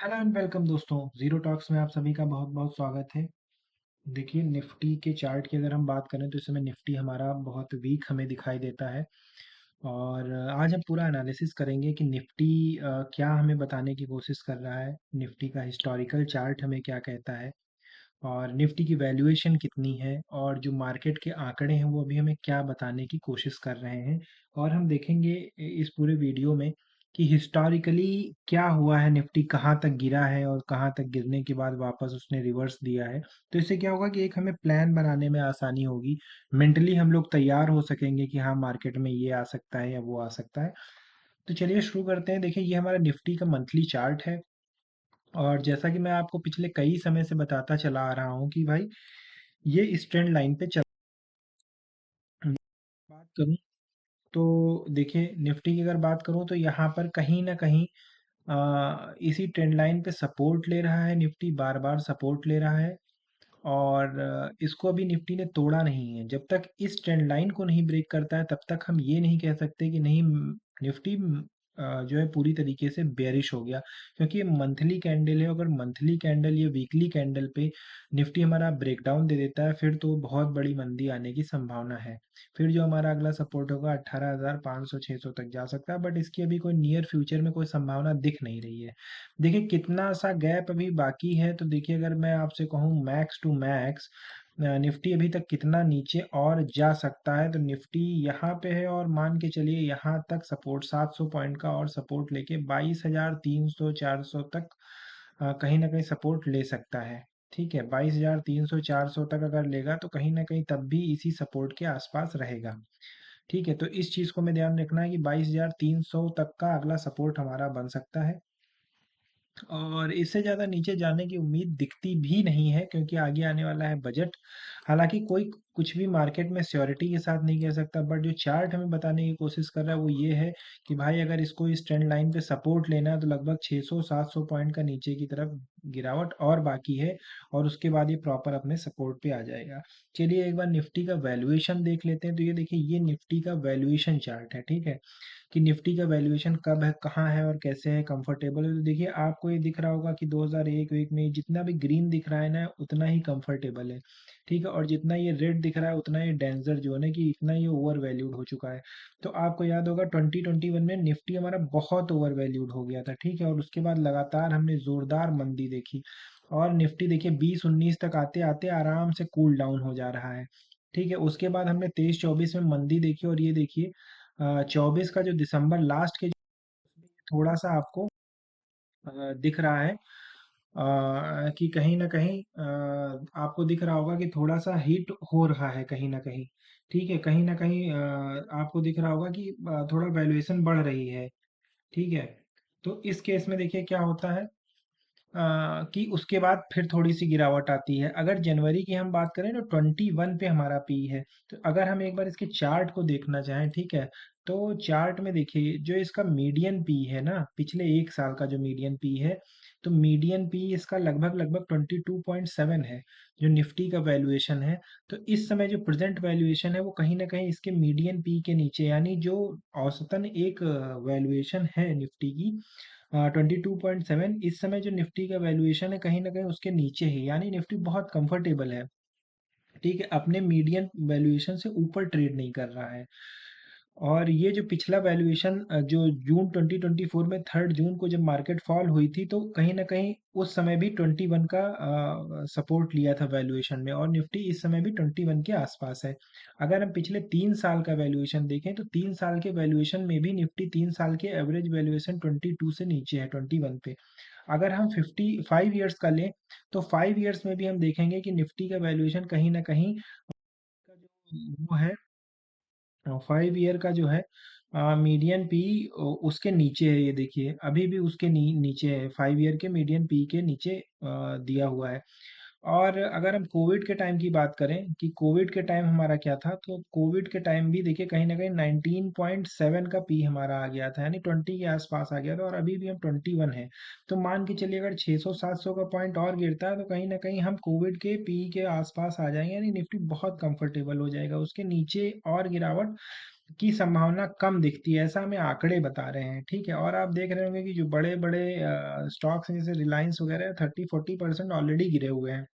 Hello and welcome दोस्तों, zero talks में आप सभी का बहुत बहुत स्वागत है। देखिए, निफ्टी के चार्ट की अगर हम बात करें तो इस समय निफ्टी हमारा बहुत वीक हमें दिखाई देता है। और आज हम पूरा एनालिसिस करेंगे कि निफ्टी क्या हमें बताने की कोशिश कर रहा है, निफ्टी का हिस्टोरिकल चार्ट हमें क्या कहता है और निफ्टी की वैल्यूएशन कितनी है और जो मार्केट के आंकड़े हैं वो अभी हमें क्या बताने की कोशिश कर रहे हैं। और हम देखेंगे इस पूरे वीडियो में कि हिस्टोरिकली क्या हुआ है, निफ्टी कहाँ तक गिरा है और कहाँ तक गिरने के बाद वापस उसने रिवर्स दिया है। तो इससे क्या होगा कि एक हमें प्लान बनाने में आसानी होगी, मेंटली हम लोग तैयार हो सकेंगे कि हाँ, मार्केट में ये आ सकता है या वो आ सकता है। तो चलिए शुरू करते हैं। देखिए, ये हमारा निफ्टी का मंथली चार्ट है और जैसा कि मैं आपको पिछले कई समय से बताता चला आ रहा हूँ कि भाई ये इस ट्रेंड लाइन पे चल बात करूँ तो देखिए, निफ्टी की अगर बात करूँ तो यहाँ पर कहीं ना कहीं इसी ट्रेंड लाइन पे सपोर्ट ले रहा है, निफ्टी बार बार सपोर्ट ले रहा है। और इसको अभी निफ्टी ने तोड़ा नहीं है। जब तक इस ट्रेंड लाइन को नहीं ब्रेक करता है तब तक हम ये नहीं कह सकते कि नहीं, निफ्टी जो है पूरी तरीके से बेयरिश हो गया, क्योंकि ये मंथली कैंडल है। अगर मंथली कैंडल या वीकली कैंडल पे निफ्टी हमारा ब्रेकडाउन दे देता है फिर तो बहुत बड़ी मंदी आने की संभावना है। फिर जो हमारा अगला सपोर्ट होगा 18,500 600 तक जा सकता है, बट इसकी अभी कोई नियर फ्यूचर में कोई संभावना दिख नहीं रही है। देखिए, कितना सा गैप अभी बाकी है, तो देखिए अगर मैं आपसे कहूँ मैक्स टू मैक्स निफ्टी अभी तक कितना नीचे और जा सकता है, तो निफ्टी यहाँ पे है और मान के चलिए यहाँ तक सपोर्ट 700 पॉइंट का और सपोर्ट लेके 22,300 400 तक कहीं ना कहीं सपोर्ट ले सकता है। ठीक है, 22,300 400 तक अगर लेगा तो कहीं ना कहीं तब भी इसी सपोर्ट के आसपास रहेगा। ठीक है, तो इस चीज़ को में ध्यान रखना है कि 22,300 तक का अगला सपोर्ट हमारा बन सकता है और इससे ज़्यादा नीचे जाने की उम्मीद दिखती भी नहीं है, क्योंकि आगे आने वाला है बजट। हालांकि कोई कुछ भी मार्केट में श्योरिटी के साथ नहीं कह सकता, बट जो चार्ट हमें बताने की कोशिश कर रहा है वो ये है कि भाई अगर इसको इस ट्रेंड लाइन पे सपोर्ट लेना है तो लगभग 600-700 पॉइंट का नीचे की तरफ गिरावट और बाकी है और उसके बाद ये प्रॉपर अपने सपोर्ट पे आ जाएगा। चलिए एक बार निफ्टी का वैल्यूएशन देख लेते हैं। तो ये देखिए, ये निफ्टी का वैल्यूएशन चार्ट है। ठीक है, कि निफ्टी का वैल्यूएशन कब है, कहाँ है और कैसे है, कंफर्टेबल है। तो देखिए, आपको ये दिख रहा होगा कि 2001 वीक में जितना भी ग्रीन दिख रहा है ना उतना ही कंफर्टेबल है। ठीक है, और जितना ये रेड दिख रहा है उतना ही डेंजर जोन है, कि इतना ये ओवर वैल्यूड हो चुका है। तो आपको याद होगा 2021 में निफ्टी हमारा बहुत ओवर वैल्यूड हो गया था। ठीक है, और उसके बाद लगातार हमने जोरदार मंदी देखी और निफ्टी देखिए 20-19 तक आते आते आराम से कूल डाउन हो जा रहा है। ठीक है, उसके बाद हमने 23-24 में मंदी देखी और ये देखिए 24 का जो दिसंबर लास्ट के थोड़ा सा आपको दिख रहा है कि कहीं ना कहीं आपको दिख रहा होगा कि थोड़ा सा हिट हो रहा है कहीं ना कहीं। ठीक है, कहीं ना कहीं आपको दिख रहा होगा कि थोड़ा वैल्यूएशन बढ़ रही है। ठीक है, तो इस केस में देखिए क्या होता है कि उसके बाद फिर थोड़ी सी गिरावट आती है। अगर जनवरी की हम बात करें तो 21 पे हमारा पी है। तो अगर हम एक बार इसके चार्ट को देखना चाहें, ठीक है, तो चार्ट में देखिए जो इसका मीडियन पी है ना, पिछले एक साल का जो मीडियन पी है, तो मीडियन पी इसका लगभग लगभग 22.7 है, जो निफ्टी का वैल्यूएशन है। तो इस समय जो प्रेजेंट वैल्यूएशन है वो कहीं ना कहीं इसके मीडियन पी के नीचे, यानी जो औसतन एक वैल्यूएशन है निफ्टी की 22.7, इस समय जो निफ्टी का वैल्यूएशन है कहीं ना कहीं उसके नीचे है, यानी निफ्टी बहुत कंफर्टेबल है। ठीक है, अपने मीडियन वैल्यूएशन से ऊपर ट्रेड नहीं कर रहा है। और ये जो पिछला वैल्यूएशन जो जून 2024 में 3 जून को जब मार्केट फॉल हुई थी तो कहीं ना कहीं उस समय भी 21 का सपोर्ट लिया था वैल्यूएशन में, और निफ्टी इस समय भी 21 के आसपास है। अगर हम पिछले 3 साल का वैल्यूएशन देखें तो 3 साल के वैल्यूएशन में भी निफ्टी 3 साल के एवरेज वैल्यूएशन 22 से नीचे है, 21 पे। अगर हम 55 ईयर्स का लें तो 5 ईयर्स में भी हम देखेंगे कि निफ्टी का वैल्यूएशन कहीं ना कहीं का जो वो है 5 ईयर का जो है मीडियन पी उसके नीचे है। ये देखिए अभी भी उसके नीचे है, 5 ईयर के मीडियन पी के नीचे दिया हुआ है। और अगर हम कोविड के टाइम की बात करें कि कोविड के टाइम हमारा क्या था, तो कोविड के टाइम भी देखिए कहीं ना कहीं 19.7 का पी हमारा आ गया था, यानी 20 के आसपास आ गया था और अभी भी हम 21 है। तो मान के चलिए अगर 600-700 का पॉइंट और गिरता है तो कहीं ना कहीं हम कोविड के पी के आसपास आ जाएंगे, यानी निफ्टी बहुत कंफर्टेबल हो जाएगा। उसके नीचे और गिरावट की संभावना कम दिखती है, ऐसा हमें आंकड़े बता रहे हैं, ठीक है। और आप देख रहे होंगे कि जो बड़े बड़े स्टॉक्स हैं जैसे रिलायंस वगैरह 30-40% ऑलरेडी गिरे हुए हैं।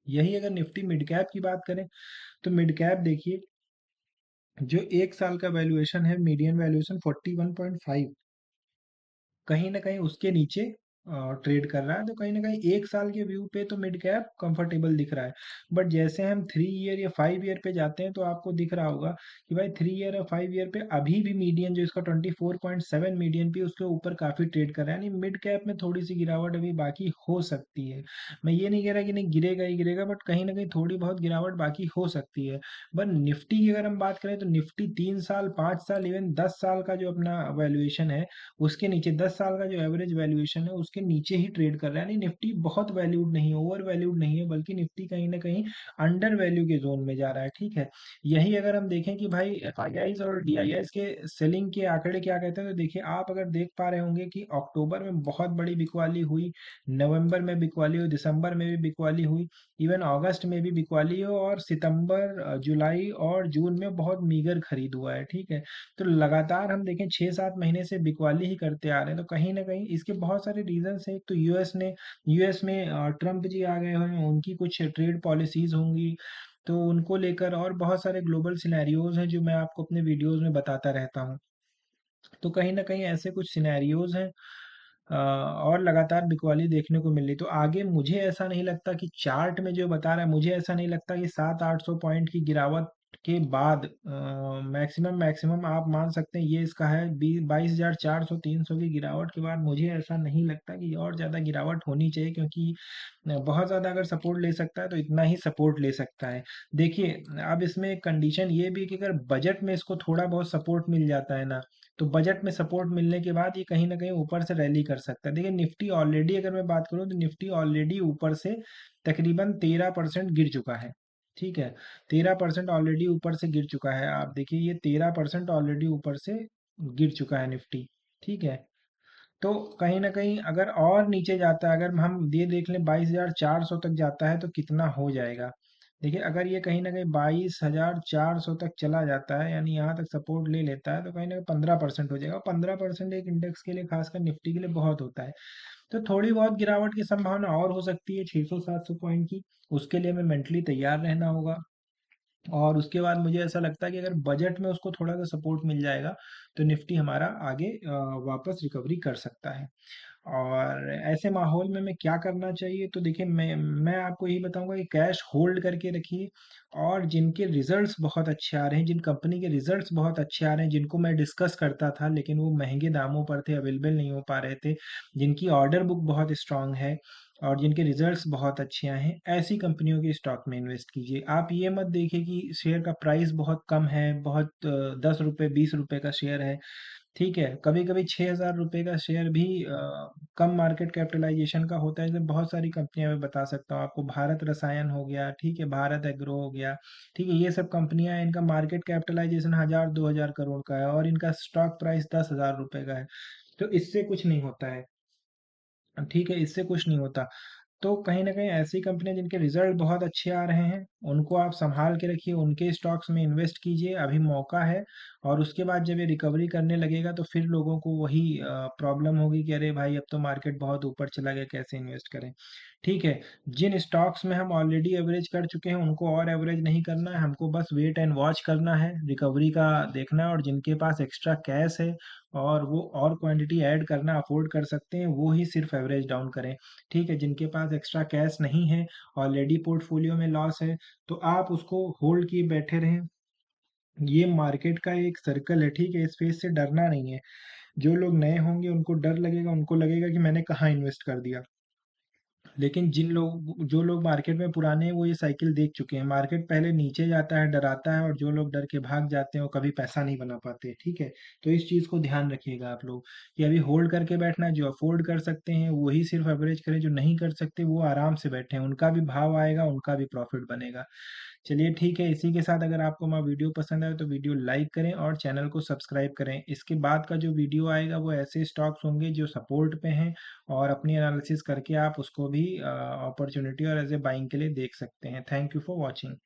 यही अगर निफ्टी मिड कैप की बात करें तो मिड कैप देखिए, जो एक साल का वैल्यूएशन है, मीडियन वैल्यूएशन 41.5, कहीं ना कहीं उसके नीचे ट्रेड कर रहा है। तो कहीं ना कहीं एक साल के व्यू पे तो मिड कैप कंफर्टेबल दिख रहा है। बट जैसे हम 3 ईयर या 5 ईयर पे जाते हैं तो आपको दिख रहा होगा कि भाई 3 ईयर या 5 ईयर पे अभी भी मीडियन जो इसका 24.7 मीडियन पे उसके ऊपर काफी ट्रेड कर रहा है, यानी मिड कैप में थोड़ी सी गिरावट अभी बाकी हो सकती है। मैं ये नहीं कह रहा कि नहीं गिरेगा ही गिरेगा, बट कहीं ना कहीं थोड़ी बहुत गिरावट बाकी हो सकती है। बट निफ्टी की अगर हम बात करें तो निफ्टी 3 साल, 5 साल, इवन 10 साल का जो अपना वैल्यूएशन है उसके नीचे, 10 साल का जो एवरेज वैल्यूएशन है उसके नीचे ही ट्रेड कर रहा है। यानी निफ्टी बहुत वैल्यूड नहीं है, ओवर वैल्यूड नहीं है, बल्कि निफ्टी कहीं ना कहीं अंडर वैल्यू के जोन में जा रहा है, ठीक है। यही अगर हम देखें कि भाई एफआईआईज और डीआईआईज के सेलिंग के आंकड़े क्या कहते हैं, तो देखिए आप अगर देख पा रहे होंगे कि अक्टूबर में बहुत बड़ी बिकवाली हुई, नवंबर में बिकवाली हुई, दिसंबर में भी बिकवाली हुई, इवन अगस्त में भी बिकवाली हो, और सितंबर, जुलाई और जून में बहुत मीगर खरीद हुआ है, ठीक है। तो लगातार हम देखें 6-7 महीने से बिकवाली ही करते आ रहे हैं। तो कहीं ना कहीं इसके बहुत सारे रीजंस हैं। एक तो यूएस में ट्रम्प जी आ गए हैं, उनकी कुछ ट्रेड पॉलिसीज होंगी, तो उनको लेकर और बहुत सारे ग्लोबल सिनेरियोज हैं जो मैं आपको अपने वीडियोस में बताता रहता हूँ। तो कहीं न कहीं ऐसे कुछ सिनेरियोज़ हैं, और लगातार बिकवाली देखने को मिल रही। तो आगे मुझे ऐसा नहीं लगता कि चार्ट में जो बता रहा है, मुझे ऐसा नहीं लगता कि 700-800 पॉइंट की गिरावट के बाद मैक्सिमम मैक्सिमम आप मान सकते हैं ये इसका है 22,400-300 की गिरावट के बाद मुझे ऐसा नहीं लगता कि और ज़्यादा गिरावट होनी चाहिए, क्योंकि बहुत ज़्यादा अगर सपोर्ट ले सकता है तो इतना ही सपोर्ट ले सकता है। देखिए, अब इसमें एक कंडीशन ये भी है कि अगर बजट में इसको थोड़ा बहुत सपोर्ट मिल जाता है ना, तो बजट में सपोर्ट मिलने के बाद ये कहीं न कहीं ऊपर से रैली कर सकता है। देखिए निफ्टी ऑलरेडी, अगर मैं बात करूँ तो निफ्टी ऑलरेडी ऊपर से तकरीबन 13% गिर चुका है, ठीक है। 13% ऑलरेडी ऊपर से गिर चुका है। आप देखिए ये 13% ऑलरेडी ऊपर से गिर चुका है निफ्टी, ठीक है। तो कहीं न कहीं अगर और नीचे जाता है, अगर हम ये देख लें 22,400 तक जाता है तो कितना हो जाएगा? देखिए अगर ये कहीं न कहीं 22,400 तक चला जाता है, यानी यहाँ तक सपोर्ट ले लेता है, तो कहीं न कहीं 15% हो जाएगा। 15% एक इंडेक्स के लिए, खासकर निफ्टी के लिए बहुत होता है। तो थोड़ी बहुत गिरावट की संभावना और हो सकती है 600-700 पॉइंट की, उसके लिए हमें मेंटली तैयार रहना होगा। और उसके बाद मुझे ऐसा लगता है कि अगर बजट में उसको थोड़ा सा सपोर्ट मिल जाएगा तो निफ्टी हमारा आगे वापस रिकवरी कर सकता है। और ऐसे माहौल में हमें क्या करना चाहिए, तो देखिए मैं आपको यही बताऊंगा कि कैश होल्ड करके रखिए। और जिनके रिजल्ट्स बहुत अच्छे आ रहे हैं, जिन कंपनी के रिजल्ट्स बहुत अच्छे आ रहे हैं, जिनको मैं डिस्कस करता था लेकिन वो महंगे दामों पर थे, अवेलेबल नहीं हो पा रहे थे, जिनकी ऑर्डर बुक बहुत स्ट्रांग है और जिनके रिजल्ट्स बहुत अच्छे आए हैं, ऐसी कंपनियों के स्टॉक में इन्वेस्ट कीजिए। आप ये मत देखिए कि शेयर का प्राइस बहुत कम है, बहुत 10 रुपये 20 रुपये का शेयर है, ठीक है। कभी कभी 6,000 रुपये का शेयर भी कम मार्केट कैपिटलाइजेशन का होता है। जैसे बहुत सारी कंपनियां मैं बता सकता हूँ आपको, भारत रसायन हो गया, ठीक है, भारत एग्रो हो गया, ठीक है। ये सब कंपनियां हैं, इनका मार्केट कैपिटलाइजेशन 1,000-2,000 करोड़ का है और इनका स्टॉक प्राइस 10,000 रुपये का है। तो इससे कुछ नहीं होता है, ठीक है, इससे कुछ नहीं होता। तो कहीं न कहीं ऐसी कंपनियाँ जिनके रिज़ल्ट बहुत अच्छे आ रहे हैं, उनको आप सँभाल के रखिए, उनके स्टॉक्स में इन्वेस्ट कीजिए, अभी मौका है। और उसके बाद जब ये रिकवरी करने लगेगा तो फिर लोगों को वही प्रॉब्लम होगी कि अरे भाई अब तो मार्केट बहुत ऊपर चला गया, कैसे इन्वेस्ट करें? ठीक है, जिन स्टॉक्स में हम ऑलरेडी एवरेज कर चुके हैं उनको और एवरेज नहीं करना है, हमको बस वेट एंड वॉच करना है, रिकवरी का देखना है। और जिनके पास एक्स्ट्रा कैश है और वो और क्वांटिटी ऐड करना अफ़ोर्ड कर सकते हैं, वो ही सिर्फ एवरेज डाउन करें। ठीक है, जिनके पास एक्स्ट्रा कैश नहीं है, ऑलरेडी पोर्टफोलियो में लॉस है, तो आप उसको होल्ड किए बैठे रहें। ये मार्केट का एक सर्कल है, ठीक है, इस फेज से डरना नहीं है। जो लोग नए होंगे उनको डर लगेगा, उनको लगेगा कि मैंने कहाँ इन्वेस्ट कर दिया। लेकिन जो लोग मार्केट में पुराने हैं वो ये साइकिल देख चुके हैं। मार्केट पहले नीचे जाता है, डराता है, और जो लोग डर के भाग जाते हैं वो कभी पैसा नहीं बना पाते, ठीक है। तो इस चीज़ को ध्यान रखिएगा आप लोग कि अभी होल्ड करके बैठना है। जो अफोर्ड कर सकते हैं वही सिर्फ एवरेज करें, जो नहीं कर सकते वो आराम से बैठे हैं, उनका भी भाव आएगा, उनका भी प्रॉफिट बनेगा। चलिए ठीक है, इसी के साथ अगर आपको हमारा वीडियो पसंद आए तो वीडियो लाइक करें और चैनल को सब्सक्राइब करें। इसके बाद का जो वीडियो आएगा वो ऐसे स्टॉक्स होंगे जो सपोर्ट पे हैं, और अपनी एनालिसिस करके आप उसको भी अपॉर्चुनिटी और एज ए बाइंग के लिए देख सकते हैं। Thank you for watching.